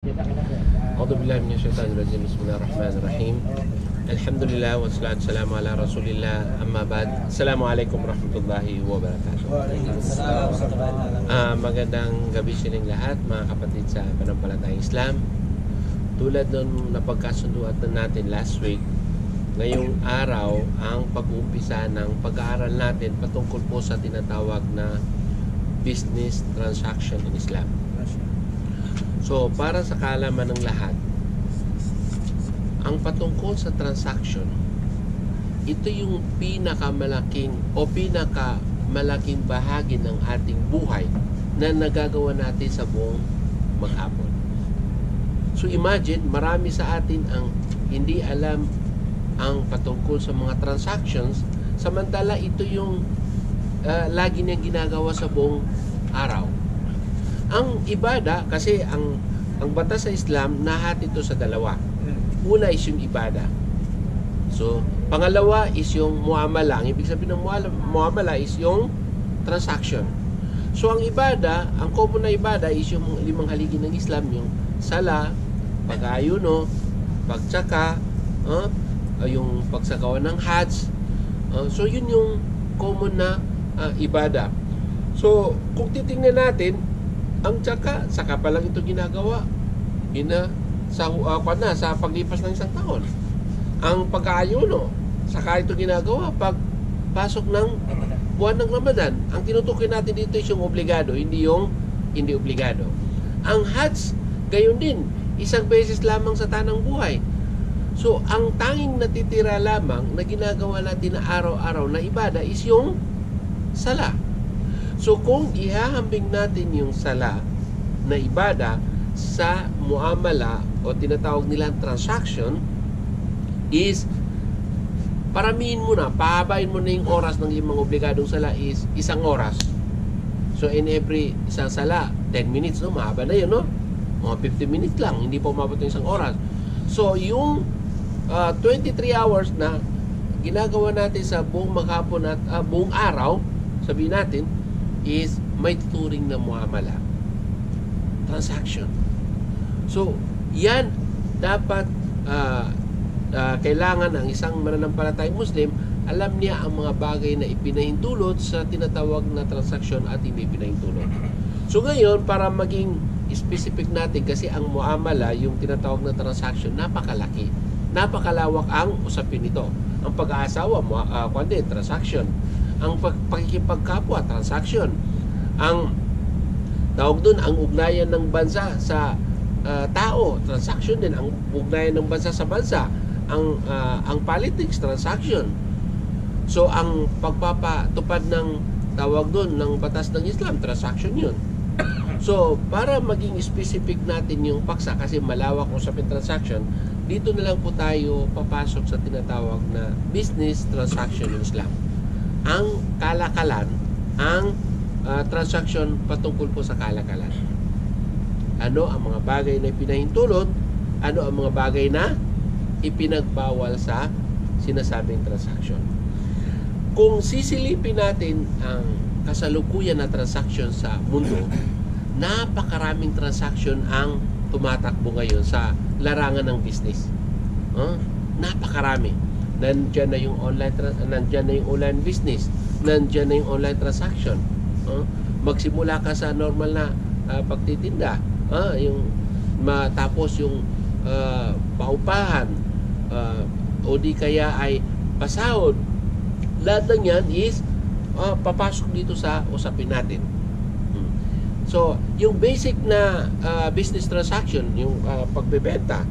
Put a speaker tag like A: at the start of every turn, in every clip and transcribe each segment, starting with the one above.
A: A'udzubillahi minasyaitonirrajim. Bismillahirrahmanirrahim. Alhamdulillah wassalatu wassalamu ala Rasulillah. Amma ba'd. Assalamualaikum warahmatullahi wabarakatuh. Magandang gabi sa inyong lahat, mga kapatid sa panampalatayang Islam. Tulad nung napagkasunduan natin last week, ngayong araw ang pag-uumpisa ng pag-aaral natin patungkol po sa tinatawag na business transaction in Islam. So, para sa kaalaman ng lahat, ang patungkol sa transaction, ito yung pinakamalaking bahagi ng ating buhay na nagagawa natin sa buong maghapon. So, imagine, marami sa atin ang hindi alam ang patungkol sa mga transactions, samantala ito yung lagi niyang ginagawa sa buong araw. Ang ibada, kasi ang batas sa Islam, nahati ito sa dalawa. Una is yung ibada. So, pangalawa is yung muamala. Ang ibig sabihin ng muamala is yung transaction. So, ang ibada, ang common na ibada is yung limang haligi ng Islam, yung sala, pag-ayuno, pagtsaka, yung pagsakawan ng hajj. So, yun yung common na ibada. So, kung titingnan natin, ang tsaka, saka pa lang ito ginagawa sa paglipas ng isang taon. Ang pag-aayuno, saka ito ginagawa pag pasok ng buwan ng Ramadan. Ang tinutukoy natin dito is yung obligado, hindi obligado. Ang hajj, gayon din, isang beses lamang sa tanang buhay. So, ang tanging natitira lamang na ginagawa natin na araw-araw na ibada is yung sala. So, kung ihahambing natin yung sala na ibada sa muamala o tinatawag nilang transaction, is paramihin mo na, pahabain mo na yung oras ng limang obligadong sala is isang oras. So, in every isang sala, 10 minutes, no? Mahaba na yun, no? Mga 15 minutes lang, hindi pa umabot ng isang oras. So, yung 23 hours na ginagawa natin sa buong maghapon at buong araw, sabihin natin, is may tuturing na muamala, transaction. So, yan dapat kailangan ang isang mananampalatayang Muslim, alam niya ang mga bagay na ipinahintulot sa tinatawag na transaction at hindi pinahintulot. So, ngayon, para maging specific natin, kasi ang muamala, yung tinatawag na transaction, napakalaki. Napakalawak ang usapin nito. Ang pag-aasawa, transaction. Ang pakikipagkapwa, transaction. Ang tawag doon, ang ugnayan ng bansa sa tao, transaction din. Ang ugnayan ng bansa sa bansa, ang politics, transaction. So, ang pagpapatupad ng tawag doon ng batas ng Islam, transaction yun. So, para maging specific natin yung paksa, kasi malawak usapin transaction, dito na lang po tayo papasok sa tinatawag na business transaction ng Islam. Ang kalakalan, ang transaction patungkol po sa kalakalan. Ano ang mga bagay na ipinahintulot? Ano ang mga bagay na ipinagbawal sa sinasabing transaction? Kung sisilipin natin ang kasalukuyan na transaction sa mundo, napakaraming transaction ang tumatakbo ngayon sa larangan ng business. Napakarami. Nandiyan na yung online business, nandiyan na yung online transaction. Magsimula ka sa normal na pagtitinda, yung matapos yung paupahan, o di kaya ay pasahod. Lahat ng yan is papasok dito sa usapin natin. So, yung basic na business transaction, yung pagbebenta.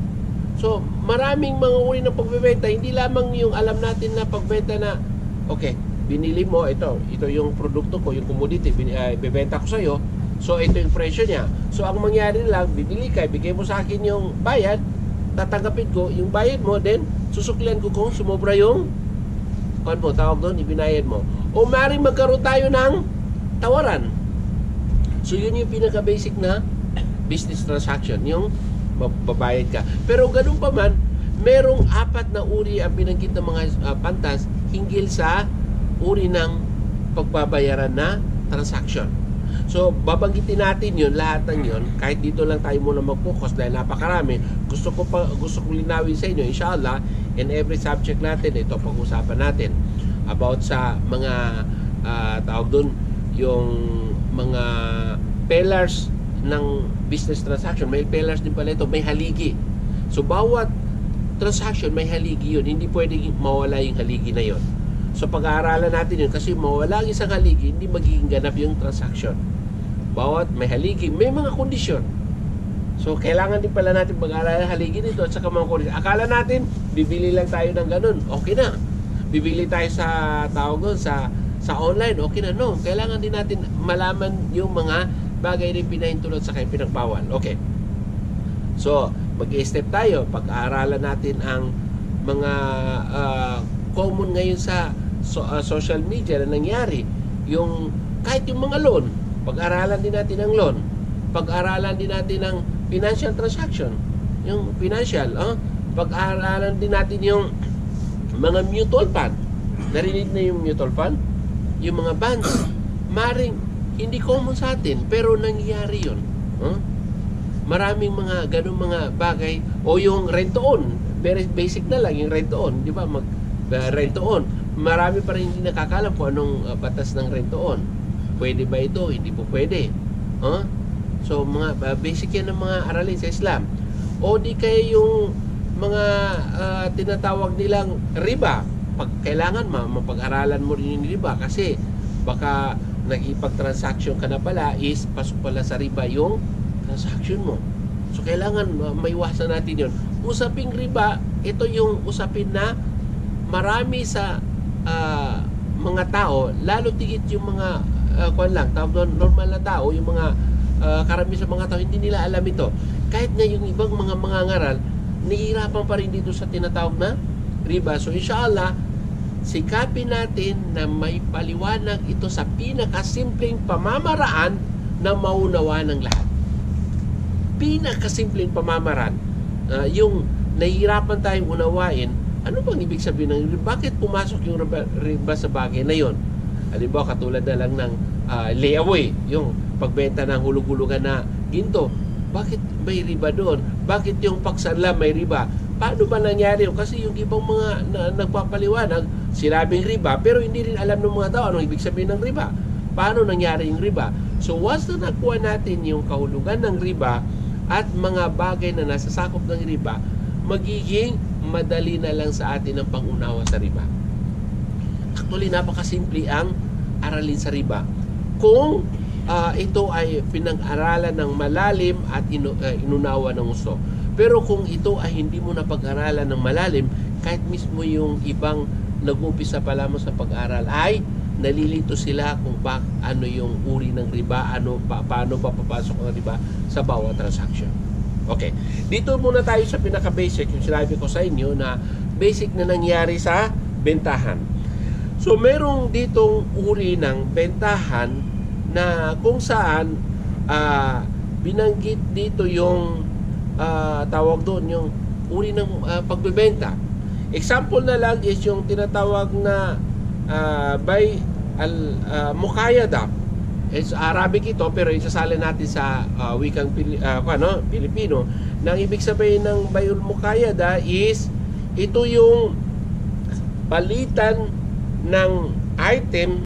A: So, maraming mga uri ng pagbebenta, hindi lamang yung alam natin na pagbenta na, okay, binili mo, ito yung produkto ko, yung commodity, bibenta ko sa'yo, so ito yung presyo niya. So, ang mangyari lang, bibili ka, bigay mo sa akin yung bayad, tatanggapin ko yung bayad mo, then susuklian ko kung sumobra yung tawag doon, ibinayad mo. O maaaring magkaroon tayo ng tawaran. So, yun yung pinaka-basic na business transaction, yung babayad ka. Pero ganun pa man, merong 4 na uri ang binanggit ng mga pantas hinggil sa uri ng pagbabayaran na transaction. So, babanggitin natin yun, lahat ng yun. Kahit dito lang tayo muna mag-focus dahil napakarami. Gusto ko linawin sa inyo, inshallah, in every subject natin, ito pag-usapan natin about sa mga tawag doon, yung mga pillars ng business transaction. May pillars din pala ito, may haligi. So, bawat transaction may haligi yun. Hindi pwedeng mawala yung haligi na yun. So, pag-aaralan natin yun kasi mawala ang isang haligi, hindi magiging ganap yung transaction. Bawat may haligi, may mga kondisyon. So, kailangan din pala natin pag-aaralan ng haligi nito at saka mga kondisyon. Akala natin, bibili lang tayo ng ganun. Okay na. Bibili tayo sa tawag doon, sa online. Okay na. No. Kailangan din natin malaman yung mga bagay na pinahintulot sa kayong pinagbawal. Okay. So, mag-i-step tayo. Pag-aaralan natin ang mga common ngayon sa social media na nangyari. Yung, kahit yung mga loan, pag-aralan din natin ang loan. Pag-aralan din natin ang financial transaction. Yung financial, pag-aralan din natin yung mga mutual fund. Narinig na yung mutual fund? Yung mga bonds. Maring, hindi common sa atin, pero nangyayari yun. Maraming mga ganung mga bagay. O yung rent-to-own. Very basic na lang yung rent-to-own. Di ba? Rent-to-own. Marami pa rin hindi nakakalam kung anong batas ng rent-to-own. Pwede ba ito? Hindi po pwede. So, mga basic yan ng mga aralin sa Islam. O di kaya yung mga tinatawag nilang riba. Pag kailangan mapag-aralan mo rin yung riba kasi baka nag-ipag-transaction ka na pala is pasok pala sa riba yung transaction mo. So, kailangan maiwasan natin yun. Usaping riba, ito yung usapin na marami sa mga tao, lalo tigit yung mga normal na tao, yung mga karami sa mga tao, hindi nila alam ito. Kahit nga yung ibang mga ngaral, nahihirapan pa rin dito sa tinatawag na riba. So, inshallah, sikapin natin na may paliwanag ito sa pinakasimpleng pamamaraan na maunawa ng lahat. Pinakasimpleng pamamaraan. Yung nahihirapan tayong unawain, ano bang ibig sabihin ng riba? Bakit pumasok yung riba sa bagay na yon? Halimbawa, katulad na lang ng layaway, yung pagbenta ng hulug-hulugan na ginto. Bakit may riba doon? Bakit yung paksanla may riba? Paano ba nangyari yun? Kasi yung ibang mga nagpapaliwanag, sinabing riba, pero hindi rin alam ng mga tao anong ibig sabihin ng riba. Paano nangyari yung riba? So, once na nakuha natin yung kahulugan ng riba at mga bagay na nasa sakop ng riba, magiging madali na lang sa atin ang pangunawa sa riba. Actually, napakasimple ang aralin sa riba. Kung ito ay pinag-aralan ng malalim at inunawa ng gusto. Pero kung ito ay hindi mo na pag-aralan ng malalim, kahit mismo yung ibang nag-umpisa pa lamang sa pag-aral ay nalilito sila kung ano yung uri ng riba, paano pa papasok ang riba sa bawat transaction. Okay. Dito muna tayo sa pinaka-basic, yung sinabi ko sa inyo na basic na nangyari sa bentahan. So, merong ditong uri ng bentahan na kung saan binanggit dito yung tawag doon, yung uri ng pagbebenta. Example na lang is yung tinatawag na by al-mukayada. It's Arabic ito, pero isasalin natin sa wikang Pilipino. Nang ibig sabihin ng bayul mukayada is ito yung palitan ng item